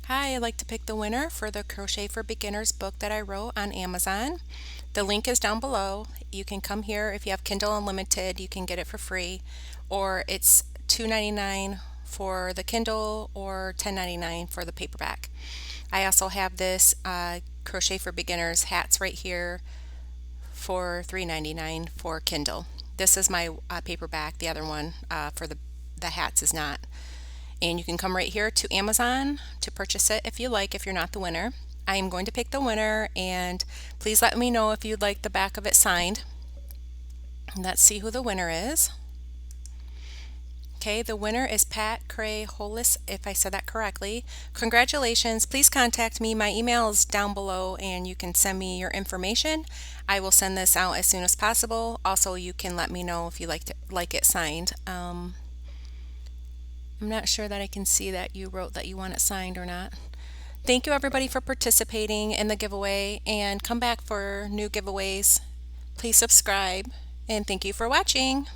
Hi, I'd like to pick the winner for the Crochet for Beginners book that I wrote on Amazon. The link is down below. You can come here. If you have Kindle Unlimited, you can get it for free, or it's $2.99 for the Kindle or $10.99 for the paperback. I also have this Crochet for Beginners hats right here for $3.99 for Kindle. This is my paperback. The other one for the hats is not. And you can come right here to Amazon to purchase it if you like, if you're not the winner. I am going to pick the winner, and please let me know if you'd like the back of it signed. Let's see who the winner is. Okay, the winner is Pat Cray Hollis, if I said that correctly. Congratulations. Please contact me. My email is down below and you can send me your information. I will send this out as soon as possible. Also, you can let me know if you like it signed. I'm not sure that I can see that you wrote that you want it signed or not. Thank you everybody for participating in the giveaway, and come back for new giveaways. Please subscribe, and thank you for watching.